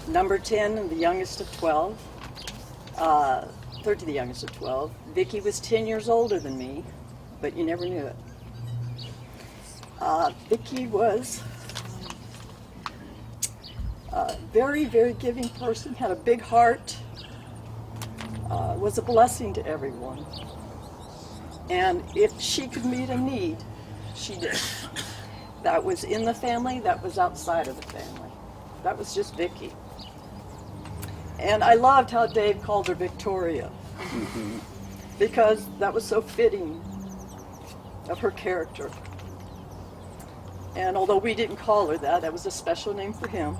Number 10, and the youngest of 12. Third to the youngest of 12. Vicki was 10 years older than me, but you never knew it. Vicki was a very, very giving person, had a big heart, was a blessing to everyone. And if she could meet a need, she did. That was in the family, that was outside of the family. That was just Vicki. And I loved how Dave called her Victoria, because that was so fitting of her character. And although we didn't call her that, that was a special name for him,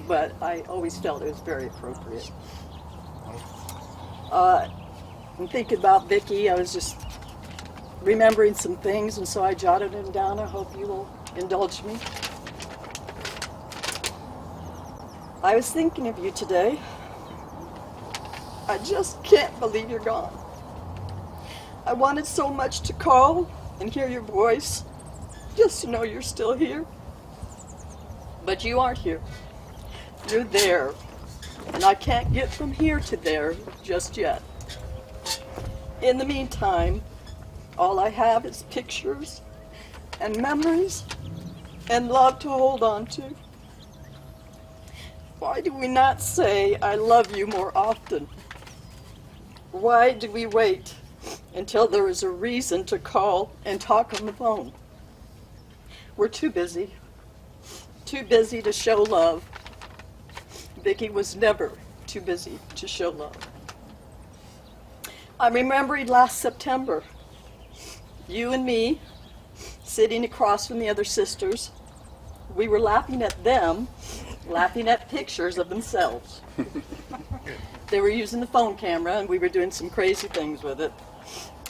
but I always felt it was very appropriate. And thinking about Vicki, I was just remembering some things, and so I jotted them down. I hope you will indulge me. I was thinking of you today. I just can't believe you're gone. I wanted so much to call and hear your voice, just to know you're still here. But you aren't here. You're there. And I can't get from here to there just yet. In the meantime, all I have is pictures and memories and love to hold on to. Why do we not say, I love you more often? Why do we wait until there is a reason to call and talk on the phone? We're too busy to show love. Vicki was never too busy to show love. I'm remembering last September, you and me sitting across from the other sisters. We were laughing at them, laughing at pictures of themselves. They were using the phone camera and we were doing some crazy things with it.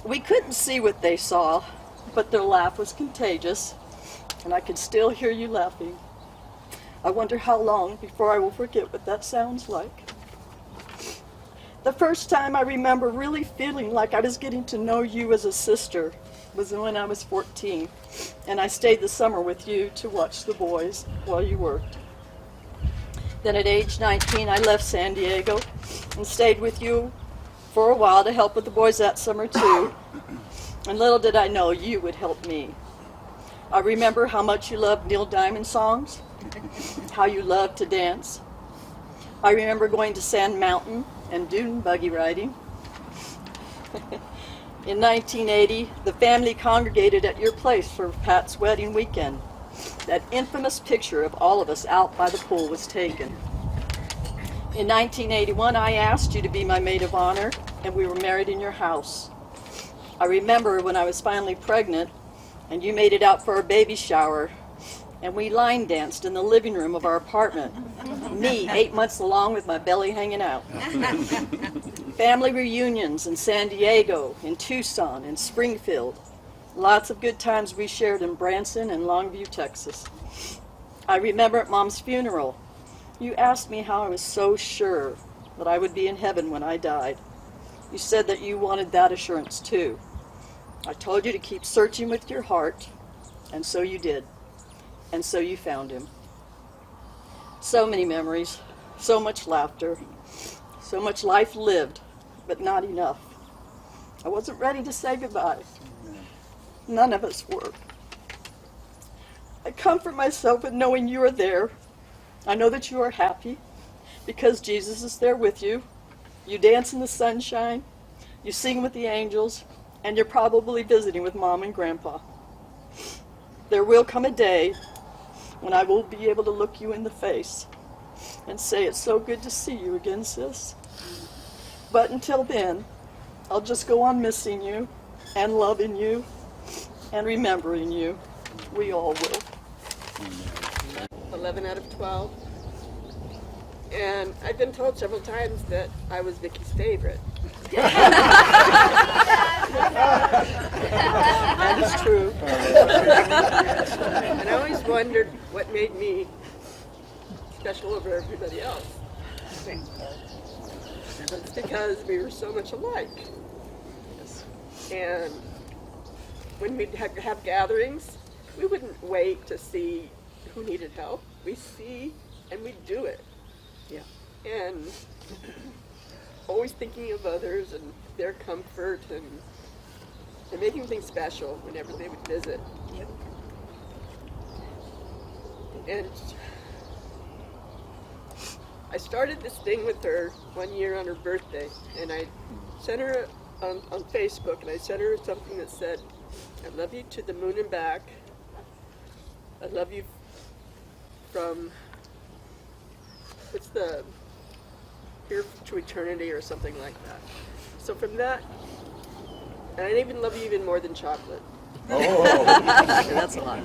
We couldn't see what they saw, but their laugh was contagious, and I could still hear you laughing. I wonder how long before I will forget what that sounds like. The first time I remember really feeling like I was getting to know you as a sister was when I was 14, and I stayed the summer with you to watch the boys while you worked. Then at age 19, I left San Diego and stayed with you for a while to help with the boys that summer too. And little did I know you would help me. I remember how much you loved Neil Diamond songs, how you loved to dance. I remember going to Sand Mountain and dune buggy riding. In 1980, the family congregated at your place for Pat's wedding weekend. That infamous picture of all of us out by the pool was taken. In 1981, I asked you to be my maid of honor, and we were married in your house. I remember when I was finally pregnant, and you made it out for our baby shower, and we line danced in the living room of our apartment. Me, 8 months along with my belly hanging out. Family reunions in San Diego, in Tucson, in Springfield. Lots of good times we shared in Branson and Longview, Texas. I remember at Mom's funeral, you asked me how I was so sure that I would be in heaven when I died. You said that you wanted that assurance too. I told you to keep searching with your heart, and so you did. And so you found him. So many memories, so much laughter, so much life lived, but not enough. I wasn't ready to say goodbye. None of us were. I comfort myself with knowing you are there. I know that you are happy because Jesus is there with you. You dance in the sunshine, you sing with the angels, and you're probably visiting with Mom and Grandpa. There will come a day when I will be able to look you in the face and say, it's so good to see you again, sis. But until then, I'll just go on missing you and loving you and remembering you. We all will. 11 out of 12. And I've been told several times that I was Vicki's favorite. That is true. And I always wondered what made me special over everybody else. It's because we were so much alike. And when we'd have gatherings, we wouldn't wait to see who needed help. We see and we do it. Yeah. and always thinking of others and their comfort and making things special whenever they would visit. Yep. And I started this thing with her one year on her birthday, and I sent her on Facebook, and I sent her something that said, "I love you to the moon and back. I love you from, what's the, here to eternity," or something like that. So from that, and I even love you even more than chocolate. Oh, That's a lot.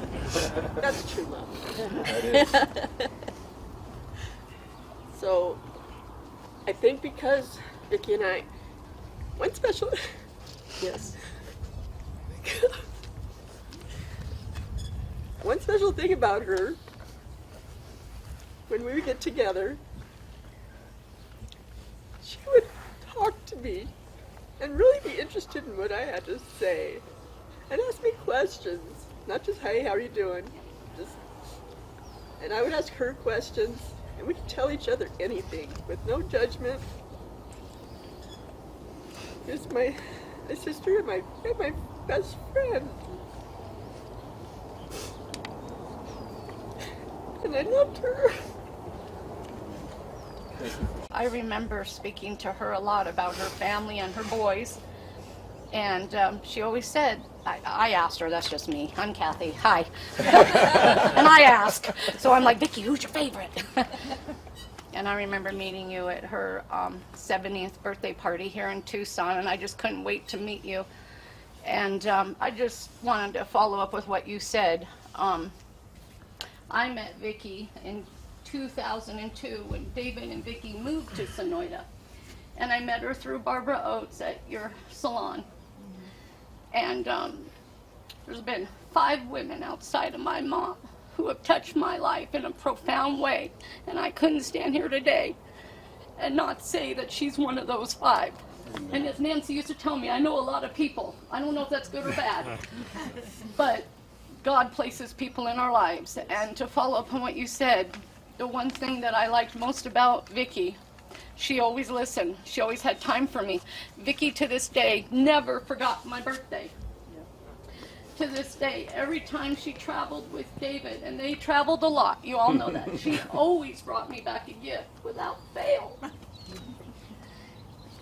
That's true love. that is. So I think because Vicki and I, one special, Yes. one special thing about her, when we would get together, she would talk to me and really be interested in what I had to say and ask me questions, not just, "Hey, how are you doing?" And I would ask her questions, and we could tell each other anything with no judgment. She's my sister and my best friend. And I loved her. I remember speaking to her a lot about her family and her boys, and she always said, I asked her, that's just me, I'm Kathy, hi, and I ask, so I'm like, "Vicki, who's your favorite?" And I remember meeting you at her 70th birthday party here in Tucson, and I just couldn't wait to meet you. And I just wanted to follow up with what you said. I met Vicki in 2002 when David and Vicki moved to Sonoyta. And I met her through Barbara Oates at your salon. And there's been 5 women outside of my mom who have touched my life in a profound way. And I couldn't stand here today and not say that she's one of those 5. And as Nancy used to tell me, I know a lot of people. I don't know if that's good or bad. But God places people in our lives. And to follow up on what you said, the one thing that I liked most about Vicki, she always listened. She always had time for me. Vicki, to this day, never forgot my birthday. To this day, every time she traveled with David, and they traveled a lot, you all know that, she always brought me back a gift without fail.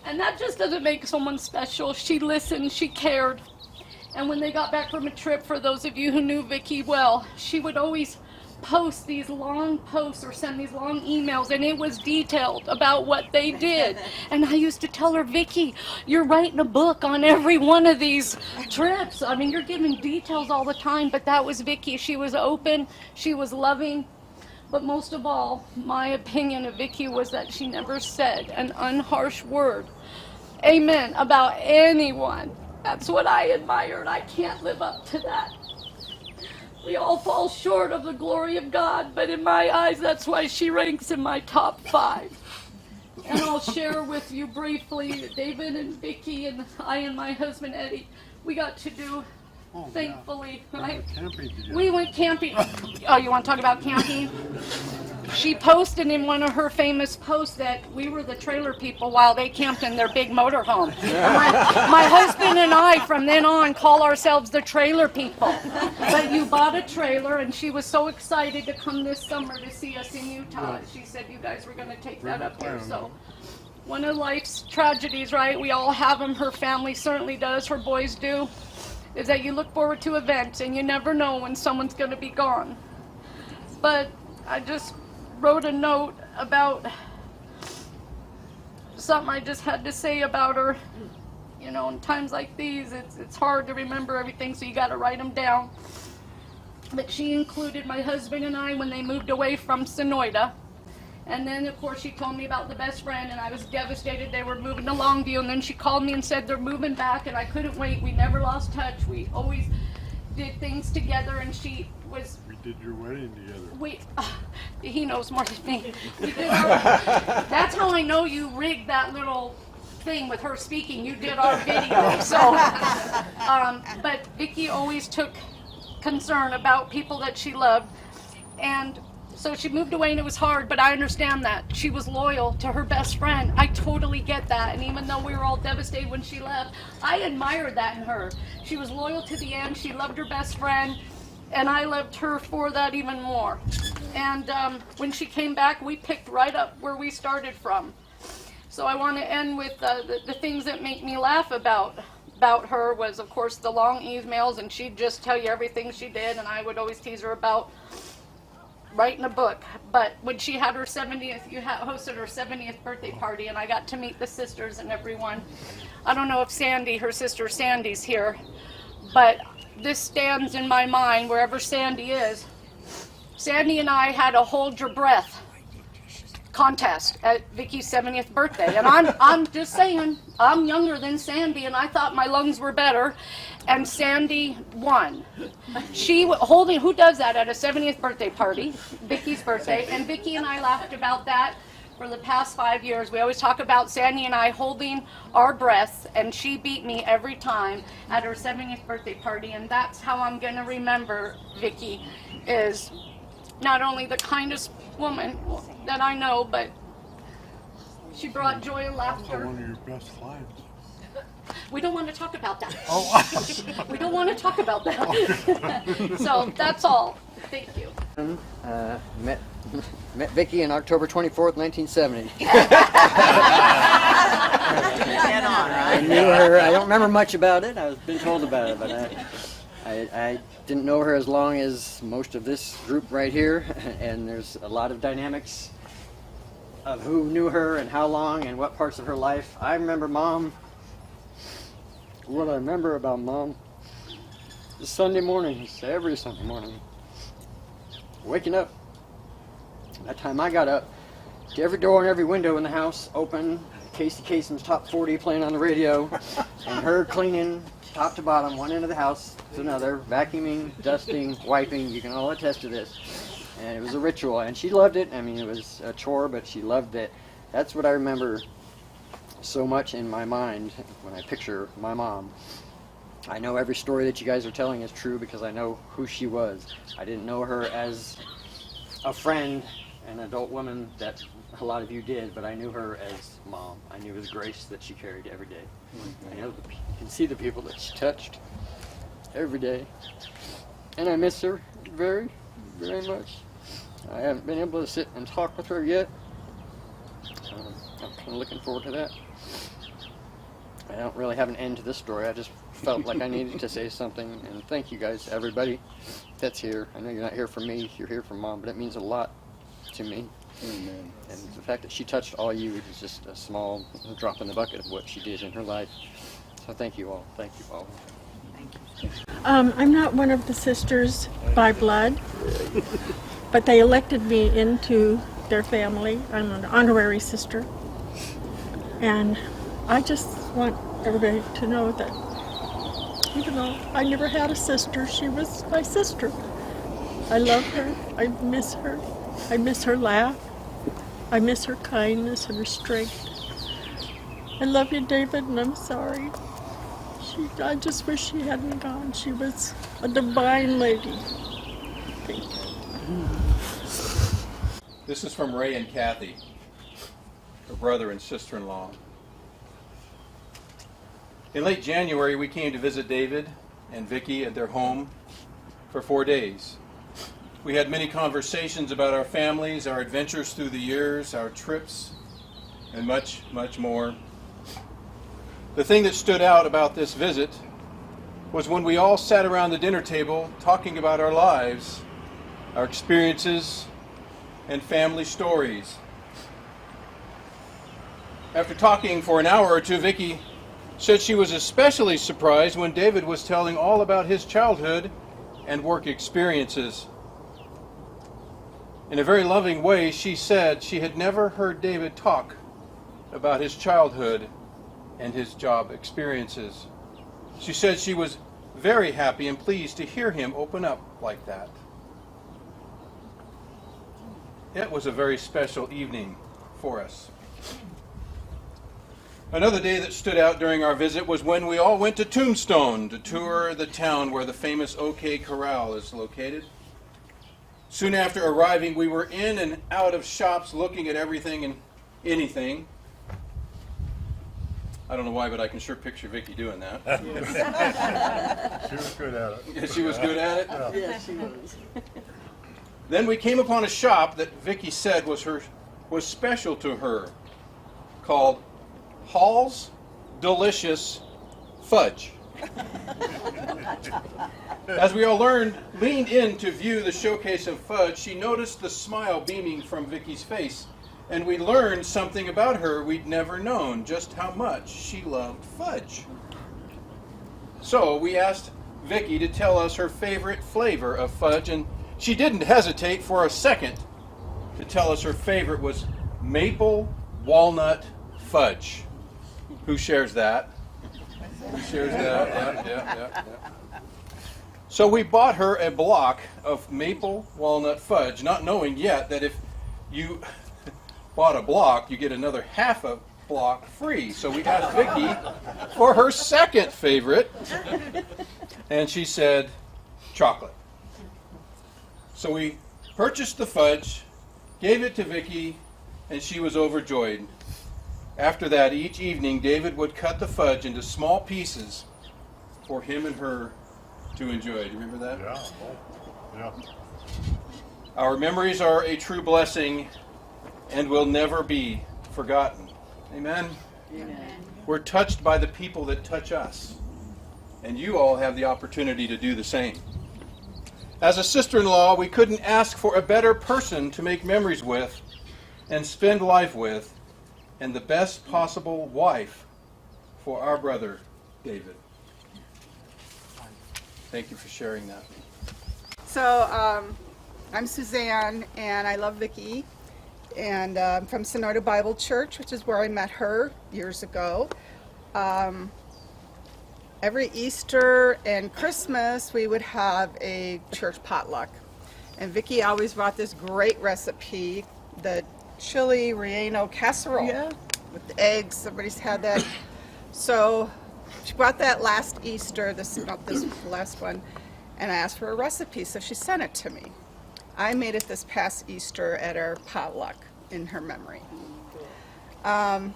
And that just doesn't make someone special. She listened, she cared. And when they got back from a trip, for those of you who knew Vicki well, she would always post these long posts or send these long emails, and it was detailed about what they did. And I used to tell her, "Vicki, you're writing a book on every one of these trips. I mean, you're giving details all the time." But that was Vicki. She was open, she was loving. But most of all, my opinion of Vicki was that she never said an unharsh word, amen, about anyone. That's what I admired. I can't live up to that. We all fall short of the glory of God, but in my eyes, that's why she ranks in my top 5. And I'll share with you briefly that David and Vicki and I and my husband Eddie, we got to do, thankfully, right? We went camping. Oh, you want to talk about camping? She posted in one of her famous posts that we were the trailer people while they camped in their big motorhome. My husband and I, from then on, call ourselves the trailer people. But you bought a trailer, and she was so excited to come this summer to see us in Utah. She said you guys were going to take that up here. So one of life's tragedies, right? We all have them. Her family certainly does. Her boys do. Is that you look forward to events, and you never know when someone's going to be gone. But I just wrote a note about something I just had to say about her. You know, in times like these, it's hard to remember everything, so you got to write them down. But she included my husband and I when they moved away from Sonoyta. And then, of course, she told me about the best friend, and I was devastated. They were moving to Longview, and then she called me and said they're moving back, and I couldn't wait. We never lost touch. We always did things together, and she was... We did your wedding together. He knows more than me. We did that's how I know you rigged that little thing with her speaking. You did our video. So, but Vicki always took concern about people that she loved, and So she moved away and it was hard, but I understand that. She was loyal to her best friend. I totally get that. And even though we were all devastated when she left, I admired that in her. She was loyal to the end. She loved her best friend. And I loved her for that even more. And when she came back, we picked right up where we started from. So I want to end with the things that make me laugh about her was, of course, the long emails, and she'd just tell you everything she did, and I would always tease her about writing a book. But when she had her 70th, you hosted her 70th birthday party, and I got to meet the sisters and everyone. I don't know if Sandy, her sister Sandy's here, but this stands in my mind wherever Sandy is. Sandy and I had a hold your breath contest at Vicky's 70th birthday, and I'm just saying, I'm younger than Sandy, and I thought my lungs were better, and Sandy won. She holding, who does that at a 70th birthday party, Vicky's birthday, and Vicky and I laughed about that for the past 5 years. We always talk about Sandy and I holding our breaths, and she beat me every time at her 70th birthday party, and that's how I'm going to remember Vicky, is not only the kindest woman that I know, but she brought joy and Also laughter. one of your best clients. We don't want to talk about that. Oh, We don't want to talk about that. So that's all. Thank you. Met Vicky on October 24th, 1970. I knew her. I don't remember much about it. I was been told about it, but I didn't know her as long as most of this group right here. And there's a lot of dynamics of who knew her and how long and what parts of her life. I remember Mom. What I remember about Mom is Sunday mornings, every Sunday morning. Waking up. That time I got up, every door and every window in the house open, Casey Kasem's Top 40 playing on the radio, and her cleaning top to bottom, one end of the house to another, vacuuming, dusting, wiping. You can all attest to this. And it was a ritual, and she loved it. I mean, it was a chore, but she loved it. That's what I remember so much in my mind when I picture my mom. I know every story that you guys are telling is true because I know who she was. I didn't know her as a friend, an adult woman that a lot of you did, but I knew her as Mom. I knew his grace that she carried every day. I know you can see the people that she touched every day. And I miss her very, very much. I haven't been able to sit and talk with her yet. I'm kind of looking forward to that. I don't really have an end to this story. I just felt like I needed to say something. And thank you guys, everybody that's here. I know you're not here for me, you're here for Mom, but it means a lot to me. Amen. And the fact that she touched all you is just a small drop in the bucket of what she did in her life. So thank you all. Thank you all. I'm not one of the sisters by blood, but they elected me into their family. I'm an honorary sister. And I just want everybody to know that even though I never had a sister, she was my sister. I love her. I miss her. I miss her laugh. I miss her kindness and her strength. I love you, David, and I'm sorry. I just wish she hadn't gone. She was a divine lady. Thank you. This is from Ray and Kathy, her brother and sister-in-law. In late January, we came to visit David and Vicky at their home for 4 days. We had many conversations about our families, our adventures through the years, our trips, and much, much more. The thing that stood out about this visit was when we all sat around the dinner table talking about our lives, our experiences, and family stories. After talking for an hour or two, Vicky said she was especially surprised when David was telling all about his childhood and work experiences. In a very loving way, she said she had never heard David talk about his childhood and his job experiences. She said she was very happy and pleased to hear him open up like that. It was a very special evening for us. Another day that stood out during our visit was when we all went to Tombstone to tour the town where the famous OK Corral is located. Soon after arriving, we were in and out of shops looking at everything and anything. I don't know why, but I can sure picture Vicki doing that. She was good at it. She was good at it. Yes, she was. Then we came upon a shop that Vicki said was special to her, called Hall's Delicious Fudge. As we all leaned in to view the showcase of fudge, she noticed the smile beaming from Vicki's face, and we learned something about her we'd never known, just how much she loved fudge. So we asked Vicki to tell us her favorite flavor of fudge, and she didn't hesitate for a second to tell us her favorite was maple walnut fudge. Who shares that? Who shares that? Yeah. So we bought her a block of maple walnut fudge, not knowing yet that if you bought a block, you get another half a block free. So we asked Vicki for her second favorite, and she said chocolate. So we purchased the fudge, gave it to Vicki, and she was overjoyed. After that, each evening, David would cut the fudge into small pieces for him and her to enjoy. Do you remember that? Yeah. Yeah. Our memories are a true blessing and will never be forgotten. Amen? Amen. We're touched by the people that touch us, and you all have the opportunity to do the same. As a sister-in-law, we couldn't ask for a better person to make memories with and spend life with, and the best possible wife for our brother, David. Thank you for sharing that. So I'm Suzanne, and I love Vicki, and I'm from Sonoda Bible Church, which is where I met her years ago. Every Easter and Christmas, we would have a church potluck, and Vicki always brought this great recipe, the chili relleno casserole with the eggs. Everybody's had that. So she brought that last Easter, not this last one, and I asked for a recipe, so she sent it to me. I made it this past Easter at our potluck in her memory. And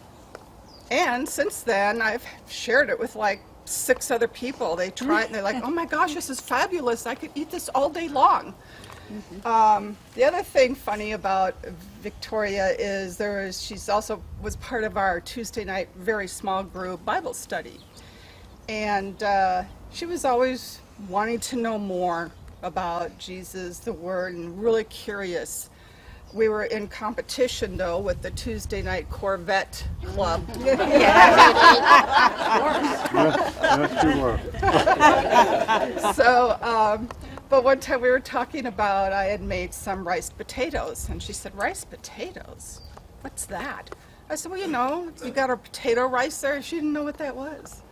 since then, I've shared it with like 6 other people. They try it and they're like, oh my gosh, this is fabulous. I could eat this all day long. The other thing funny about Victoria is she's also was part of our Tuesday night very small group Bible study. And she was always wanting to know more about Jesus, the Word, and really curious. We were in competition, though, with the Tuesday night Corvette Club. Yes, you were. So, but one time we were talking about, I had made some riced potatoes, and she said, "Riced potatoes? What's that?" I said, "Well, you got a potato ricer." She didn't know what that was.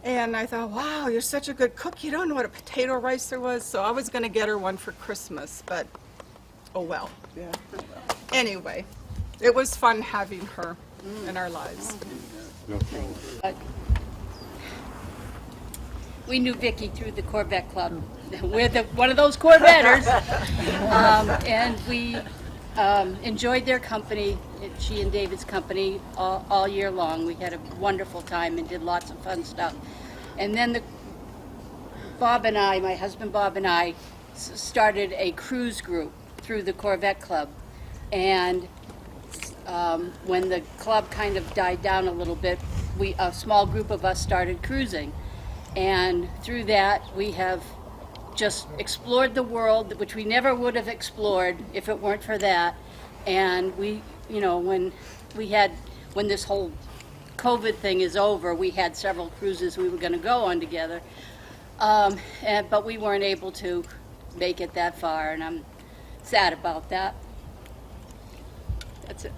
And I thought, wow, you're such a good cook. You don't know what a potato ricer was? So I was going to get her one for Christmas, but oh well. Yeah. Anyway, it was fun having her in our lives. We knew Vicki through the Corvette Club. We're one of those Corvetters. And we enjoyed their company, she and David's company, all year long. We had a wonderful time and did lots of fun stuff. And then Bob and I, my husband Bob and I, started a cruise group through the Corvette Club. And when the club kind of died down a little bit, a small group of us started cruising. And through that, we have just explored the world, which we never would have explored if it weren't for that. And we, when this whole COVID thing is over, we had several cruises we were going to go on together. But we weren't able to make it that far, and I'm sad about that. That's it.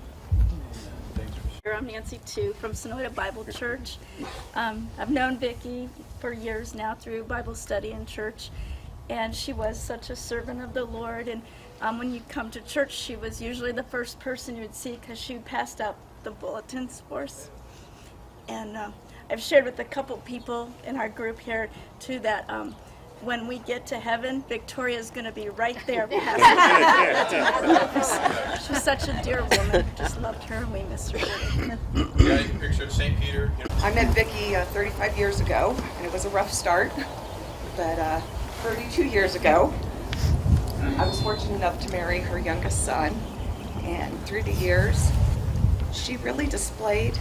I'm Nancy too from Sonoda Bible Church. I've known Vicki for years now through Bible study in church, and she was such a servant of the Lord. And when you come to church, she was usually the first person you'd see because she passed out the bulletins for us. And I've shared with a couple people in our group here too that when we get to heaven, Victoria's going to be right there. She's such a dear woman. Just loved her and we miss her. Yeah, you can picture St. Peter. I met Vicki 35 years ago, and it was a rough start. But 32 years ago, I was fortunate enough to marry her youngest son. And through the years, she really displayed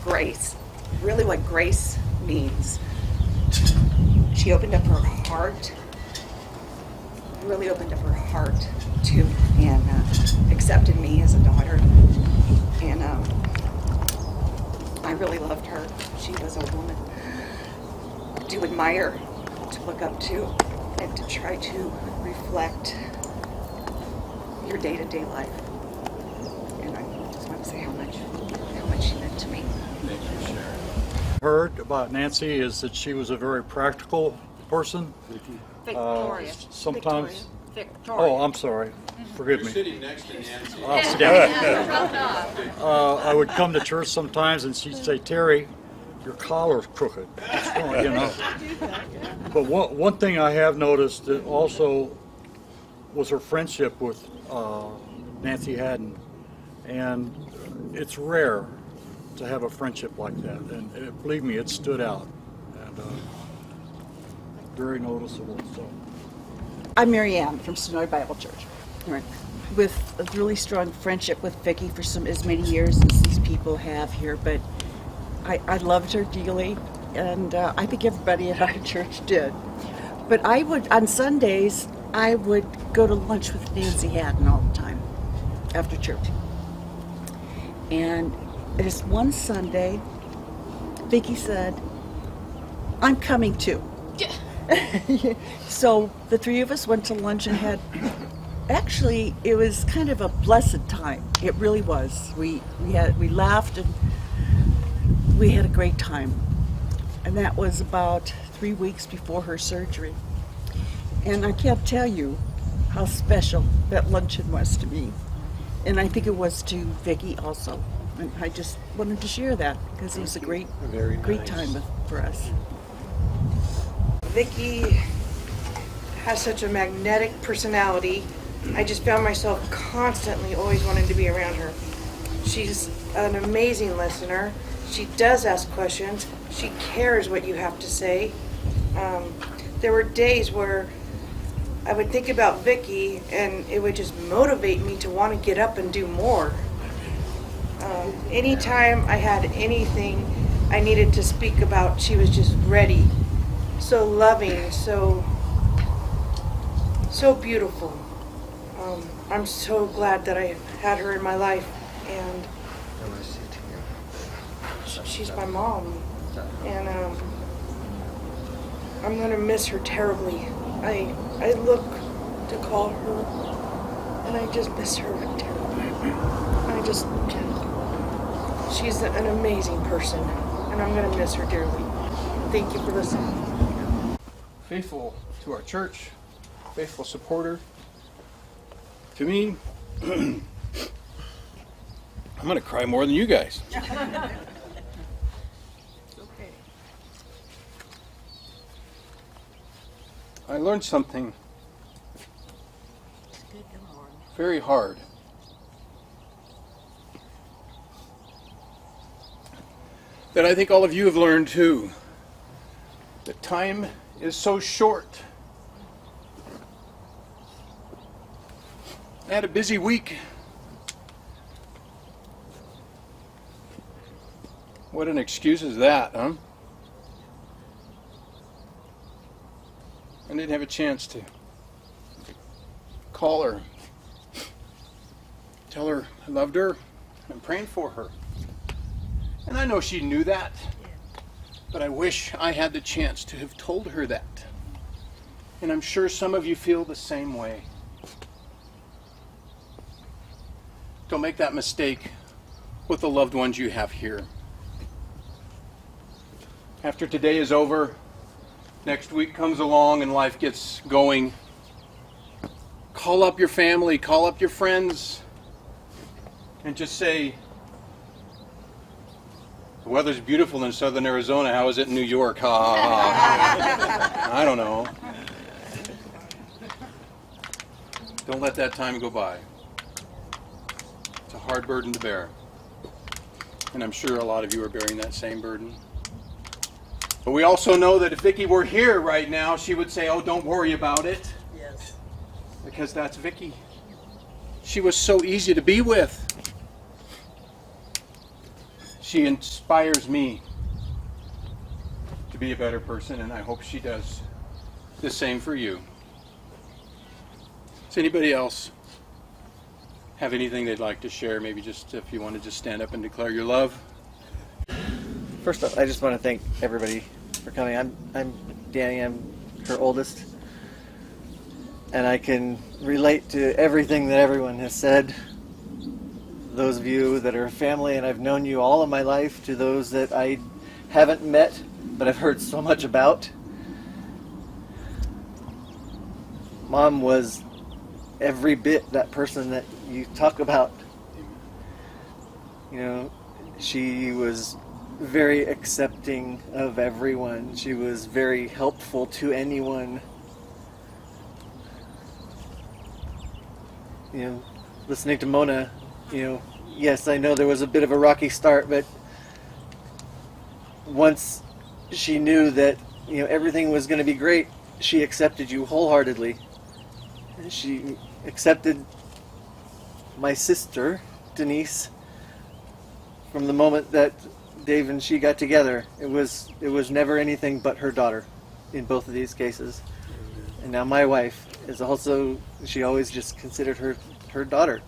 grace, really what grace means. She opened up her heart, really opened up her heart to me, and accepted me as a daughter. And I really loved her. She was a woman to admire, to look up to, and to try to reflect your day-to-day life. And I just want to say how much she meant to me. Heard about Nancy is that she was a very practical person. Victoria. Sometimes. Victoria. Oh, I'm sorry. Forgive You're me. sitting next to Nancy. I would come to church sometimes and she'd say, "Terry, your collar's crooked." What's wrong, you know? But one thing I have noticed that also was her friendship with Nancy Haddon, and it's rare to have a friendship like that, and believe me, it stood out, and very noticeable. So. I'm Mary Ann from Sonoy Bible Church. With a really strong friendship with Vicki for as many years as these people have here, but I loved her dearly, and I think everybody at our church did. But I would, on Sundays, I would go to lunch with Nancy Haddon all the time after church. And this one Sunday, Vicki said, "I'm coming too." So the three of us went to lunch and had, actually, it was kind of a blessed time. It really was. We laughed and we had a great time. And that was about 3 weeks before her surgery. And I can't tell you how special that luncheon was to me. And I think it was to Vicki also. And I just wanted to share that because it was a great time for us. Vicki has such a magnetic personality. I just found myself constantly always wanting to be around her. She's an amazing listener. She does ask questions. She cares what you have to say. There were days where I would think about Vicki and it would just motivate me to want to get up and do more. Anytime I had anything I needed to speak about, she was just ready. So loving, so beautiful. I'm so glad that I had her in my life, and she's my mom, and I'm gonna miss her terribly. I look to call her, and I just miss her terribly. She's an amazing person, and I'm gonna miss her dearly. Thank you for listening. Faithful to our church, faithful supporter. To me, I'm going to cry more than you guys. I learned something very hard. That I think all of you have learned too. That time is so short. I had a busy week. What an excuse is that, huh? I didn't have a chance to call her, tell her I loved her, I'm praying for her. And I know she knew that, but I wish I had the chance to have told her that. And I'm sure some of you feel the same way. Don't make that mistake with the loved ones you have here. After today is over, next week comes along and life gets going. Call up your family, call up your friends, and just say, the weather's beautiful in southern Arizona. How is it in New York? Ha ha ha. I don't know. Don't let that time go by. It's a hard burden to bear. And I'm sure a lot of you are bearing that same burden. But we also know that if Vicki were here right now, she would say, oh, don't worry about it. Yes. Because that's Vicki. She was so easy to be with. She inspires me to be a better person, and I hope she does the same for you. Does anybody else have anything they'd like to share? Maybe just if you want to just stand up and declare your love. First off, I just want to thank everybody for coming. I'm Danny. I'm her oldest, and I can relate to everything that everyone has said. Those of you that are family, and I've known you all of my life, to those that I haven't met, but I've heard so much about. Mom was every bit that person that you talk about. You know, she was very accepting of everyone. She was very helpful to anyone. You know, listening to Mona, you know, yes, I know there was a bit of a rocky start, but once she knew that, you know, everything was going to be great, she accepted you wholeheartedly. She accepted my sister, Denise, from the moment that Dave and she got together. It was never anything but her daughter in both of these cases. And now my wife is also, she always just considered her daughter.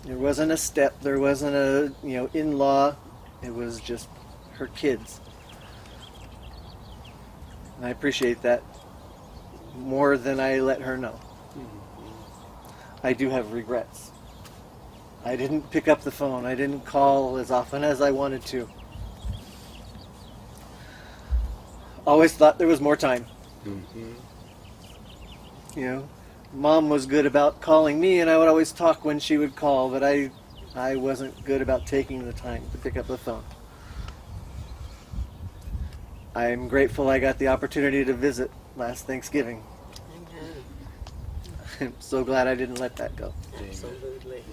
There wasn't a step, there wasn't a, you know, in-law, it was just her kids. And I appreciate that more than I let her know. I do have regrets. I didn't pick up the phone. I didn't call as often as I wanted to. Always thought there was more time. You know, Mom was good about calling me, and I would always talk when she would call, but I wasn't good about taking the time to pick up the phone. I'm grateful I got the opportunity to visit last Thanksgiving. I'm so glad I didn't let that go. Absolutely.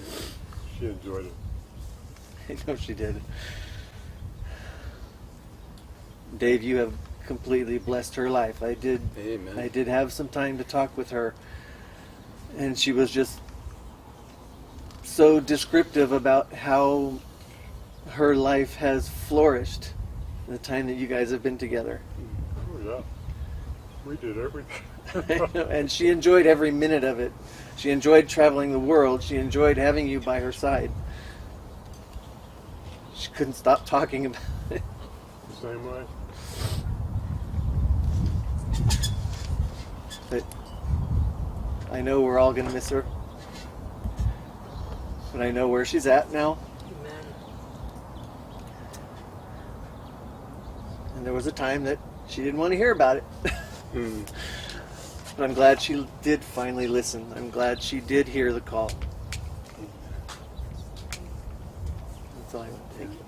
She enjoyed it. I know she did. Dave, you have completely blessed her life. I did. Amen. I did have some time to talk with her, and she was just so descriptive about how her life has flourished in the time that you guys have been together. Oh, yeah. We did everything. And she enjoyed every minute of it. She enjoyed traveling the world. She enjoyed having you by her side. She couldn't stop talking about it. The same way. But I know we're all going to miss her. But I know where she's at now. And there was a time that she didn't want to hear about it. But I'm glad she did finally listen. I'm glad she did hear the call. That's all I want. Thank you.